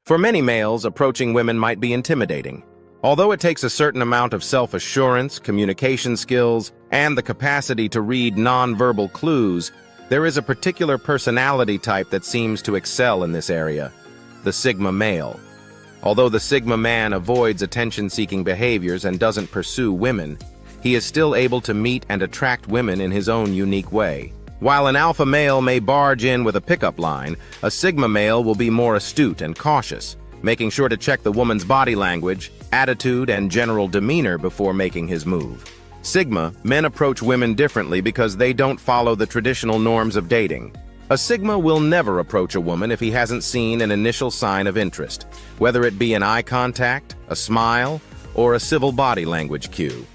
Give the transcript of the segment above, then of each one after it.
For many males, approaching women might be intimidating. Although it takes a certain amount of self-assurance, communication skills, and the capacity to read nonverbal clues, there is a particular personality type that seems to excel in this area: the Sigma male. Although the Sigma man avoids attention-seeking behaviors and doesn't pursue women, he is still able to meet and attract women in his own unique way. While an alpha male may barge in with a pickup line, a Sigma male will be more astute and cautious, making sure to check the woman's body language, attitude, and general demeanor before making his move. Sigma men approach women differently because they don't follow the traditional norms of dating. A Sigma will never approach a woman if he hasn't seen an initial sign of interest, whether it be an eye contact, a smile, or a civil body language cue.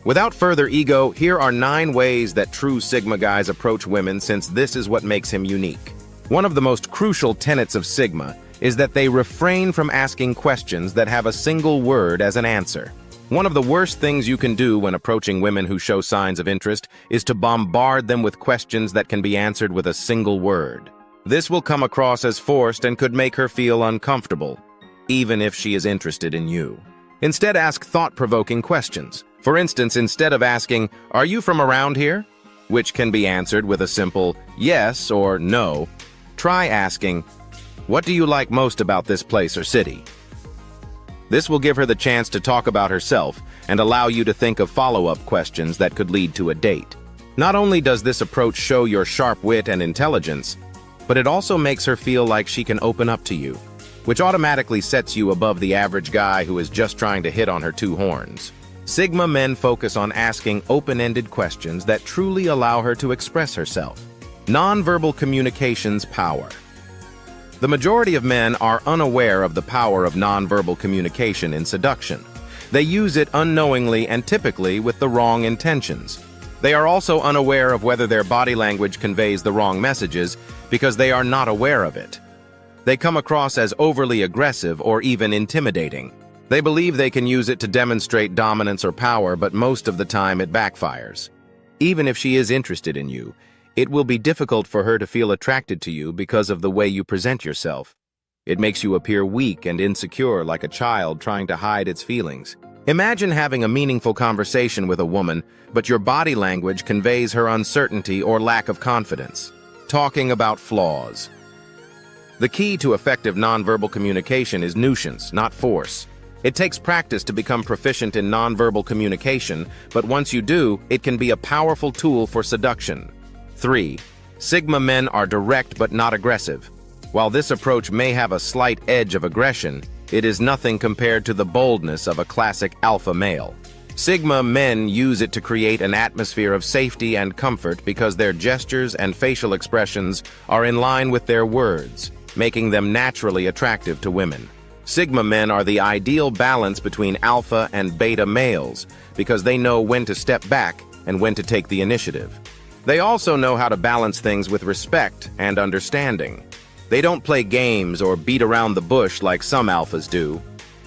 Without further ego, here are 9 ways that true Sigma guys approach women, since this is what makes him unique. One of the most crucial tenets of Sigma is that they refrain from asking questions that have a single word as an answer. One of the worst things you can do when approaching women who show signs of interest is to bombard them with questions that can be answered with a single word. This will come across as forced and could make her feel uncomfortable, even if she is interested in you. Instead, ask thought-provoking questions. For instance, instead of asking, "Are you from around here?" which can be answered with a simple yes or no, try asking, "What do you like most about this place or city?" This will give her the chance to talk about herself and allow you to think of follow-up questions that could lead to a date. Not only does this approach show your sharp wit and intelligence, but it also makes her feel like she can open up to you, which automatically sets you above the average guy who is just trying to hit on her 2 horns. Sigma men focus on asking open-ended questions that truly allow her to express herself. Nonverbal communication's power. The majority of men are unaware of the power of nonverbal communication in seduction. They use it unknowingly and typically with the wrong intentions. They are also unaware of whether their body language conveys the wrong messages because they are not aware of it. They come across as overly aggressive or even intimidating. They believe they can use it to demonstrate dominance or power, but most of the time it backfires. Even if she is interested in you, it will be difficult for her to feel attracted to you because of the way you present yourself. It makes you appear weak and insecure, like a child trying to hide its feelings. Imagine having a meaningful conversation with a woman, but your body language conveys her uncertainty or lack of confidence. Talking about flaws. The key to effective nonverbal communication is nuisance, not force. It takes practice to become proficient in nonverbal communication, but once you do, it can be a powerful tool for seduction. 3. Sigma men are direct but not aggressive. While this approach may have a slight edge of aggression, it is nothing compared to the boldness of a classic alpha male. Sigma men use it to create an atmosphere of safety and comfort because their gestures and facial expressions are in line with their words, making them naturally attractive to women. Sigma men are the ideal balance between alpha and beta males because they know when to step back and when to take the initiative. They also know how to balance things with respect and understanding. They don't play games or beat around the bush like some alphas do.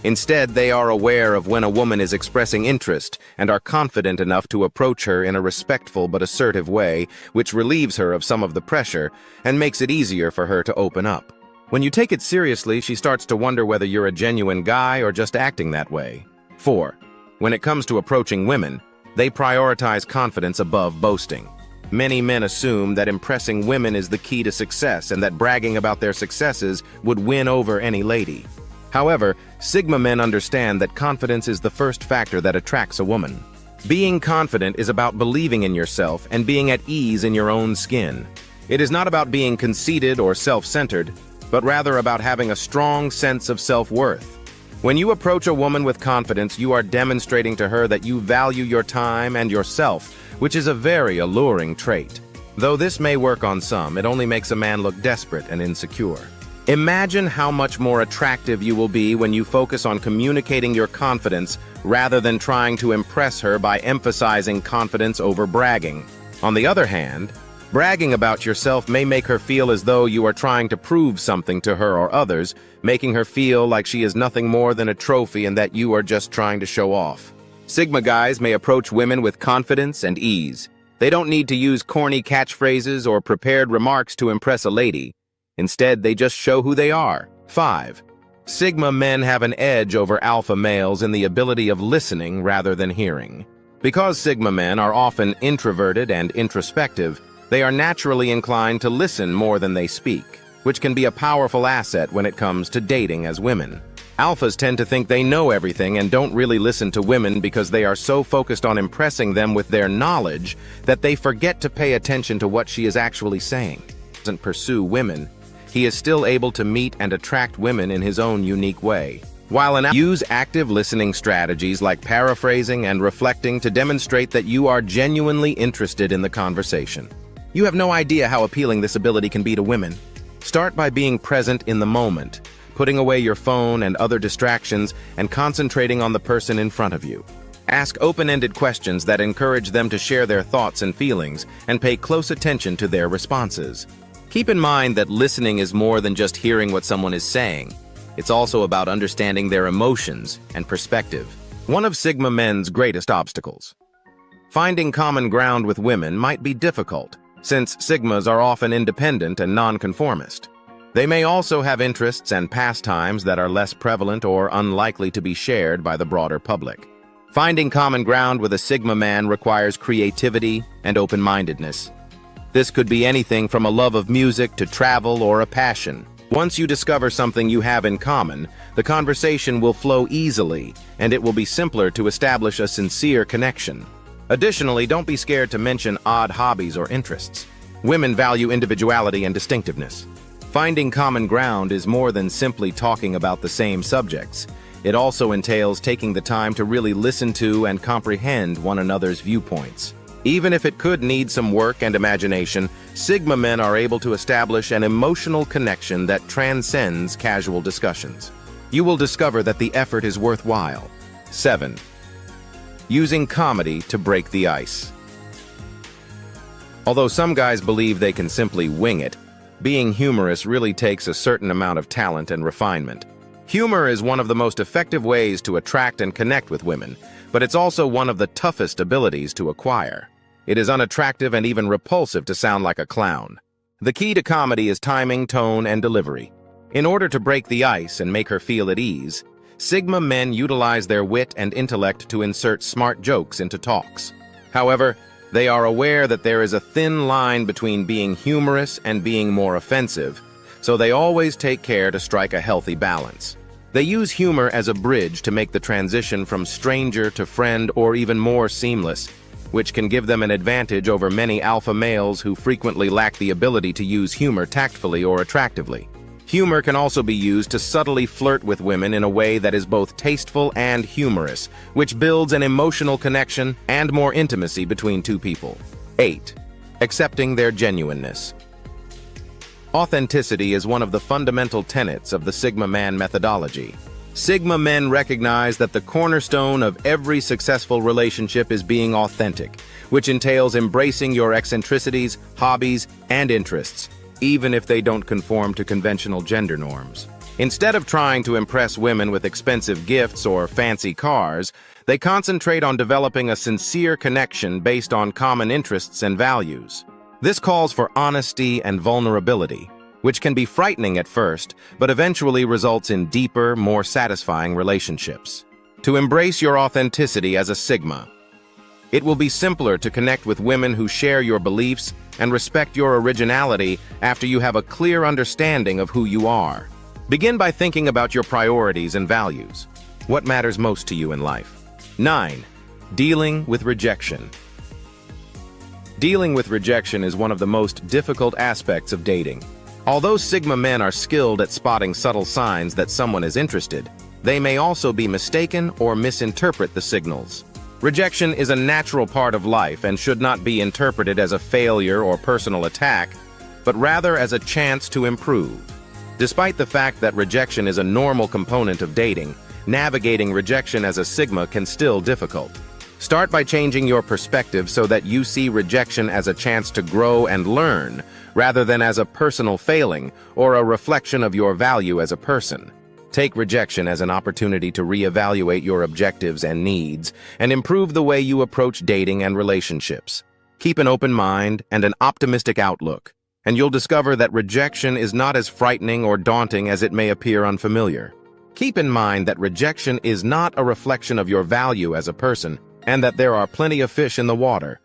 Instead, they are aware of when a woman is expressing interest and are confident enough to approach her in a respectful but assertive way, which relieves her of some of the pressure and makes it easier for her to open up. When you take it seriously, she starts to wonder whether you're a genuine guy or just acting that way. 4. When it comes to approaching women, they prioritize confidence above boasting. Many men assume that impressing women is the key to success and that bragging about their successes would win over any lady. However, Sigma men understand that confidence is the first factor that attracts a woman. Being confident is about believing in yourself and being at ease in your own skin. It is not about being conceited or self-centered, but rather about having a strong sense of self-worth. When you approach a woman with confidence, you are demonstrating to her that you value your time and yourself, which is a very alluring trait. Though this may work on some, it only makes a man look desperate and insecure. Imagine how much more attractive you will be when you focus on communicating your confidence rather than trying to impress her by emphasizing confidence over bragging. On the other hand, bragging about yourself may make her feel as though you are trying to prove something to her or others, making her feel like she is nothing more than a trophy and that you are just trying to show off. Sigma guys may approach women with confidence and ease. They don't need to use corny catchphrases or prepared remarks to impress a lady. Instead, they just show who they are. 5. Sigma men have an edge over alpha males in the ability of listening rather than hearing. Because Sigma men are often introverted and introspective, they are naturally inclined to listen more than they speak, which can be a powerful asset when it comes to dating as women. Alphas tend to think they know everything and don't really listen to women because they are so focused on impressing them with their knowledge that they forget to pay attention to what she is actually saying. He doesn't pursue women. He is still able to meet and attract women in his own unique way. While use active listening strategies like paraphrasing and reflecting to demonstrate that you are genuinely interested in the conversation. You have no idea how appealing this ability can be to women. Start by being present in the moment, putting away your phone and other distractions and concentrating on the person in front of you. Ask open-ended questions that encourage them to share their thoughts and feelings and pay close attention to their responses. Keep in mind that listening is more than just hearing what someone is saying. It's also about understanding their emotions and perspective. One of Sigma men's greatest obstacles. Finding common ground with women might be difficult, since Sigmas are often independent and nonconformist. They may also have interests and pastimes that are less prevalent or unlikely to be shared by the broader public. Finding common ground with a Sigma man requires creativity and open-mindedness. This could be anything from a love of music to travel or a passion. Once you discover something you have in common, the conversation will flow easily, and it will be simpler to establish a sincere connection. Additionally, don't be scared to mention odd hobbies or interests. Women value individuality and distinctiveness. Finding common ground is more than simply talking about the same subjects. It also entails taking the time to really listen to and comprehend one another's viewpoints. Even if it could need some work and imagination, Sigma men are able to establish an emotional connection that transcends casual discussions. You will discover that the effort is worthwhile. 7. Using comedy to break the ice. Although some guys believe they can simply wing it, being humorous really takes a certain amount of talent and refinement. Humor is one of the most effective ways to attract and connect with women, but it's also one of the toughest abilities to acquire. It is unattractive and even repulsive to sound like a clown. The key to comedy is timing, tone, and delivery. In order to break the ice and make her feel at ease, Sigma men utilize their wit and intellect to insert smart jokes into talks. However, they are aware that there is a thin line between being humorous and being more offensive, so they always take care to strike a healthy balance. They use humor as a bridge to make the transition from stranger to friend or even more seamless, which can give them an advantage over many alpha males who frequently lack the ability to use humor tactfully or attractively. Humor can also be used to subtly flirt with women in a way that is both tasteful and humorous, which builds an emotional connection and more intimacy between two people. 8. Accepting their genuineness. Authenticity is one of the fundamental tenets of the Sigma man methodology. Sigma men recognize that the cornerstone of every successful relationship is being authentic, which entails embracing your eccentricities, hobbies, and interests, even if they don't conform to conventional gender norms. Instead of trying to impress women with expensive gifts or fancy cars, they concentrate on developing a sincere connection based on common interests and values. This calls for honesty and vulnerability, which can be frightening at first, but eventually results in deeper, more satisfying relationships. To embrace your authenticity as a Sigma, it will be simpler to connect with women who share your beliefs and respect your originality after you have a clear understanding of who you are. Begin by thinking about your priorities and values. What matters most to you in life? 9. Dealing with rejection. Dealing with rejection is one of the most difficult aspects of dating. Although Sigma men are skilled at spotting subtle signs that someone is interested, they may also be mistaken or misinterpret the signals. Rejection is a natural part of life and should not be interpreted as a failure or personal attack, but rather as a chance to improve. Despite the fact that rejection is a normal component of dating, navigating rejection as a Sigma can still be difficult. Start by changing your perspective so that you see rejection as a chance to grow and learn, rather than as a personal failing or a reflection of your value as a person. Take rejection as an opportunity to reevaluate your objectives and needs and improve the way you approach dating and relationships. Keep an open mind and an optimistic outlook, and you'll discover that rejection is not as frightening or daunting as it may appear unfamiliar. Keep in mind that rejection is not a reflection of your value as a person, and that there are plenty of fish in the water.